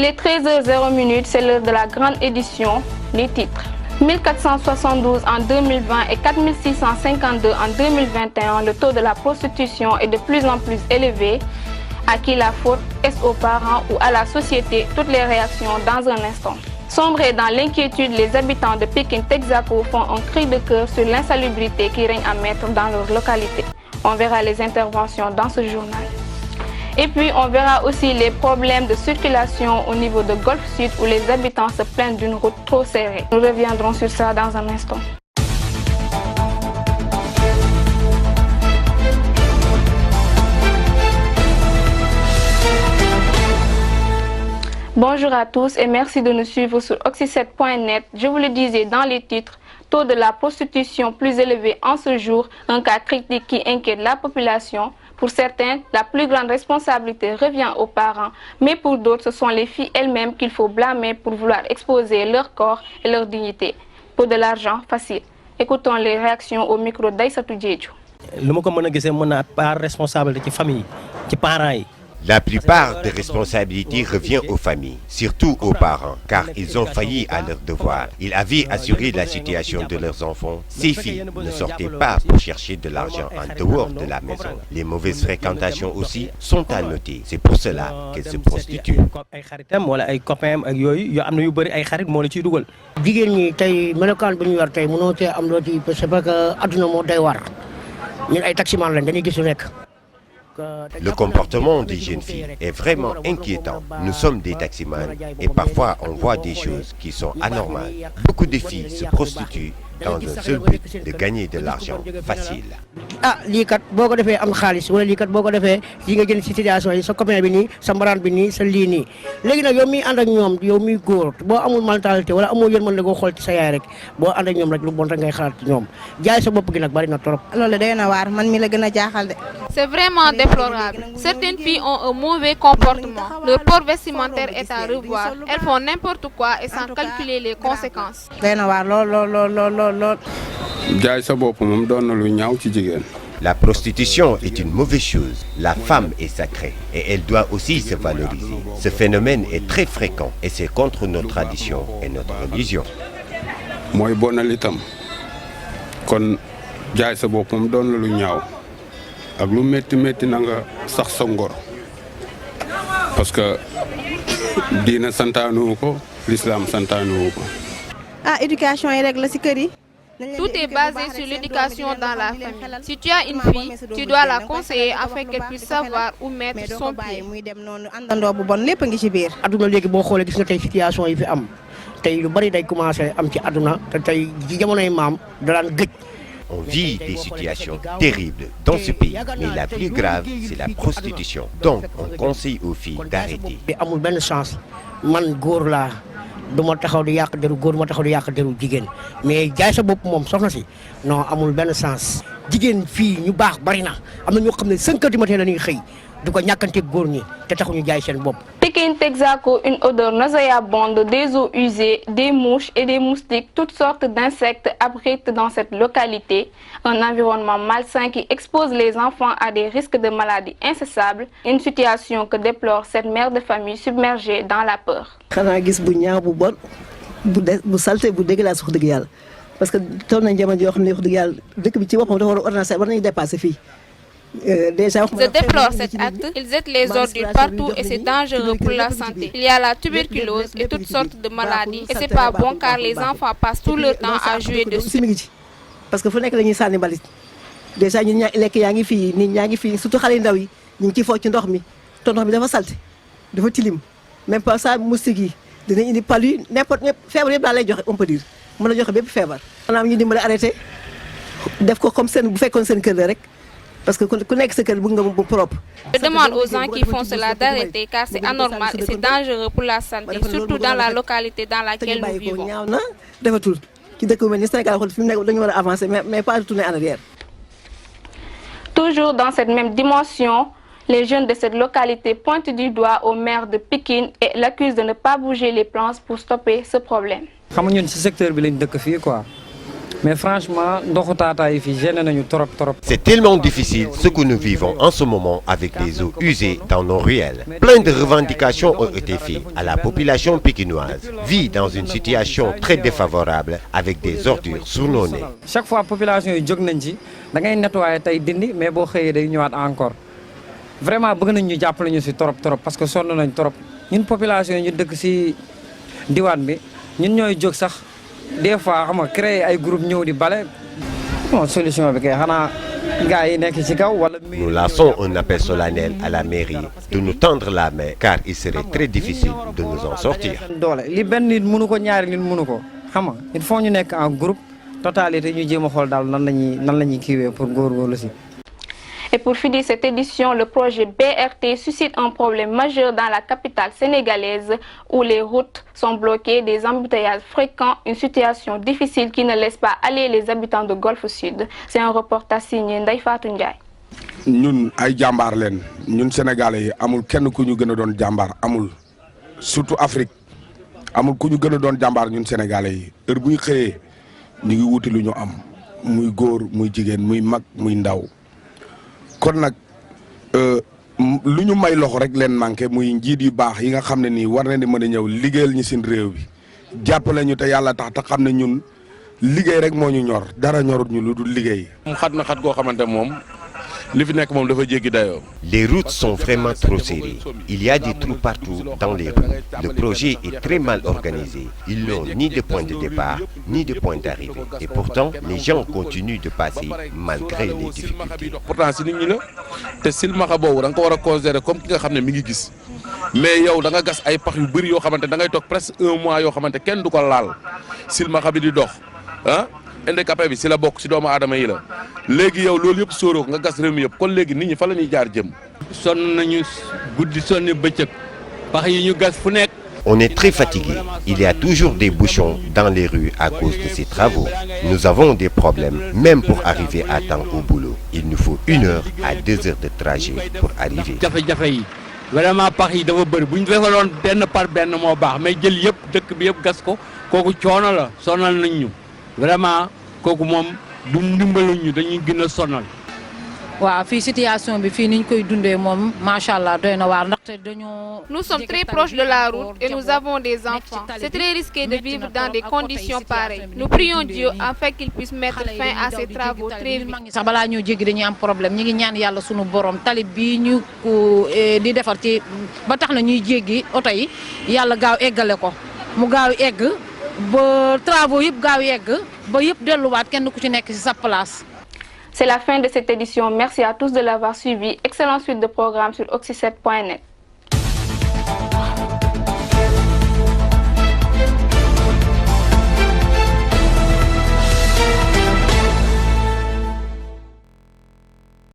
est 13h00, c'est l'heure de la grande édition. Les titres. 1472 en 2020 et 4652 en 2021, le taux de la prostitution est de plus en plus élevé. À qui la faute? Est-ce aux parents ou à la société? Toutes les réactions dans un instant. Sombrés dans l'inquiétude, les habitants de Pékin Texaco font un cri de cœur sur l'insalubrité qui règne à mettre dans leur localité. On verra les interventions dans ce journal. Et puis on verra aussi les problèmes de circulation au niveau de Golfe Sud où les habitants se plaignent d'une route trop serrée. Nous reviendrons sur ça dans un instant. Bonjour à tous et merci de nous suivre sur Oxy7.net. Je vous le disais dans les titres, taux de la prostitution plus élevé en ce jour, un cas critique qui inquiète la population. Pour certains, la plus grande responsabilité revient aux parents, mais pour d'autres, ce sont les filles elles-mêmes qu'il faut blâmer pour vouloir exposer leur corps et leur dignité. Pour de l'argent facile. Écoutons les réactions au micro d'Aïssatou Diédhiou. La plupart des responsabilités revient aux familles, surtout aux parents, car ils ont failli à leur devoir. Ils avaient assuré la situation de leurs enfants. Ces filles ne sortaient pas pour chercher de l'argent en dehors de la maison. Les mauvaises fréquentations aussi sont à noter. C'est pour cela qu'elles se prostituent. Le comportement des jeunes filles est vraiment inquiétant. Nous sommes des taximans et parfois on voit des choses qui sont anormales. Beaucoup de filles se prostituent dans un seul but de gagner de l'argent facile. Ah, lii kat boo ko defee am xaalis wala lii kat boo ko defee yi nga jël ci situation yi sa copain bi nii sa mbaraan bi nii sa lii nii léegi nag yow miy ànd ak ñoom yow miy góor boo amul mentalité wala amoo yërmande goo xool ci sa yaay rek boo ànd ak ñoom rek lu bon rek ngay xalaat ci ñoom jaay sa bopp gi nag bari na trop. loolu day na waar man mi la gën a jaaxal de. C'est vraiment déplorable. Certaines filles ont un mauvais comportement. Leur port vestimentaire est à revoir. Elles font n'importe quoi et sans calculer les conséquences. day na waar lool. La prostitution est une mauvaise chose. La femme est sacrée et elle doit aussi se valoriser. Ce phénomène est très fréquent et c'est contre nos traditions et notre religion. Parce que diina santaanu ko l'islam santaanu ko. Ah, éducation yi rek la ci kër yi. Tout est basé sur l'éducation dans la famille. Si tu as une fille, tu dois la conseiller afin qu'elle puisse savoir où mettre son pied. muy dem noonu àndandoo bu bon lépp ngi ci biir. Aduna léegi boo xoolee gis nga tey situation yi fi am tey lu bari day commencé am ci aduna te tey ci jamonoy maam daan gëj. On vit des situations terribles dans ce pays, mais la plus grave, c'est la prostitution. Donc, on conseille aux filles d'arrêter. amul benn chance man góor laa du ma taxaw di yàq deru góor du ma taxaw di yàq deru jigéen mais jaay sa bopp moom soxna si non amul benn chance. jigéen fii ñu baax bari na am na ñoo xam ne 5 heures du matin la ñuy xëy du ko ñàkkante góor ñi te taxuñu jaay seen bopp. Pékin Texaco, une odeur nauséabonde, des eaux usées, des mouches et des moustiques, toutes sortes d'insectes abritent dans cette localité. Un environnement malsain qui expose les enfants à des risques de maladies incessables. Une situation que déplore cette mère de famille submergée dans la peur. xanaa gis bu ñaaw bu bon bu salte bu dégueulasse wax dëgg yàlla parce que toll nañ jamono yoo xam ne wax dëgg yàlla dëkk bi ci boppam dafa war nañu dépasser fii. Je déplore cet acte. Ils jettent les ordures partout et c'est dangereux pour la santé. Il y a la tuberculose et toutes sortes de maladies et c'est pas bon car les enfants passent tout leur temps à jouer dessus. Parce que fu nekk lañuy sànni mbalit déjà ñun lekk yaa ngi fii nit ñaa ngi fii surtout xale yu ndaw yi ñu ngi ciy focc ci ndox mi te ndox mi dafa salte dafa tilim même pas ça moustique yi dina indi palu n'importe feebar yëpp daal lay joxe on peut dire mën a joxe bépp feebar. maanaam ñu dimbali arrêté def ko comme seen bu fekkoon seen kër la rek. Parce que ku nekk sa kër bëgg nga bu propre. Je demande aux gens qui font cela d'arrêter car c'est anormal et c'est dangereux pour la santé, surtout dans la localité dans laquelle nous vivons. ñaaw na defatul ci dëkk bu mel ni Sénégal xool fi mu nekk dañu war a avancer mais pas retourner en arrière. Toujours dans cette même dimension, les jeunes de cette localité pointent du doigt au maire de Pékin et l'accusent de ne pas bouger les planches pour stopper ce problème. xam nga ñun ci secteur bi lañ dëkk fii quoi mais franchement ndoxu tata yi fi gêné nañu trop. C'est tellement difficile ce que nous vivons en ce moment avec les eaux usées dans nos ruelles. Plein de revendications ont été faites à la population pikinoise, vit dans une situation très défavorable avec des ordures sur nos nez. Chaque fois population yi jóg nañ ci da ngay nettoyer tey dindi mais boo xëyee day ñëwaat encore vraiment bëgg nañ ñu jàppale ñu ci trop parce que sonn nañ trop ñun population yi ñu dëkk ci diwaan bi ñun ñooy jóg sax des fois xam nga créer ay groupe ñëw di bale bon solution bi kay xanaa gars yi nekk ci kaw wala. Nous lançons un appel solennel à la mairie de nous tendre la main car il serait très difficile de nous en sortir. doole li benn nit mënu ko ñaari nit mënu ko xam nga il faut ñu nekk en groupe totalité ñu jéem a xool daal nan la ñuy kiiwee pour góorgóorlu si. Et pour finir cette édition, le projet BRT suscite un problème majeur dans la capitale sénégalaise où les routes sont bloquées, des embouteillages fréquents, une situation difficile qui ne laisse pas aller les habitants de Golfe Sud. C'est un reportage signé Ndeye Fatou Ndiaye. ñun ay jàmbaar leen ñun Sénégalais yi amul kenn ku ñu gën a doon jàmbaar amul surtout Afrique amul ku ñu gën a doon jàmbaar ñun Sénégalais yi heure bu ñu xëyee ñu ngi wuti lu ñu am muy góor muy jigéen muy mag muy ndaw. kon nag lu ñu may loxo rek leen manqué muy njiit yu baax yi nga xam ne nii war na di mën a ñëw liggéeyal ñu seen réew bi jàppale ñu te yàlla tax te xam ne ñun liggéey rek moo ñu ñor dara ñorut ñu lu dul liggéey. xat na xat goo xamante moom li fi nekk moom dafa jéggi dayoo. Les routes sont vraiment trop serrées. Il y a des trous partout dans les rues. Le projet est très mal organisé. Ils n'ont ni de point de départ, ni de point d'arrivée. Et pourtant, les gens continuent de passer malgré les difficultés. Pourtant si nit ñi la te silmaxa boobu da nga ko war a considérer comme ki nga xam ne mi ngi gis mais yow da nga gas ay pax yu bëri yoo xamante da ngay toog presque 1 mois yoo xamante kenn du ko laal silmaxa bi di dox ah handicapé bi si la bokk si doomu aadama yi la léegi yow loolu yëpp sóoroo nga gas réew mi yëpp kon léegi nit ñi fa la ñuy jaar jëm. sonn nañu guddi sonn bëccëg pax yi ñu gas fu nekk. On est très fatigué. Il y a toujours des bouchons dans les rues à cause de ces travaux. Nous avons des problèmes même pour arriver à temps au boulot. Il nous faut 1 heure à 2 heures de trajet pour arriver. jafe-jafe yi vraiment pax yi dafa bëri bu ñu defaloon benn par benn moo baax mais jël yëpp dëkk bi yëpp gas ko kooku coono la sonal nañ ñu vraiment kooku moom du ndimbaluñ ñu dañuy gën a sonal. waaw fii situation bi fii niñ koy dundee moom macha allah doy na waar ndaxte dañoo. Nous sommes très proches de la route et nous avons des enfants. C'est très risqué de vivre dans des conditions pareilles. Nous prions Dieu afin qu'il puisse mettre fin à ces travaux très vite. sax balaa ñoo jéggi dañuy am problème ñi ngi ñaan yàlla sunu borom talib bi ñu di defar ci ba tax na ñuy jéggi oto yi yàlla gaaw eggale ko mu gaaw egg ba travaux yëpp gaaw yegg ba yëpp delluwaat kenn ku ci nekk ci sa place. C'est la fin de cette édition. Merci à tous de l'avoir suivi. Excellente suite de programmes sur oxy7.net.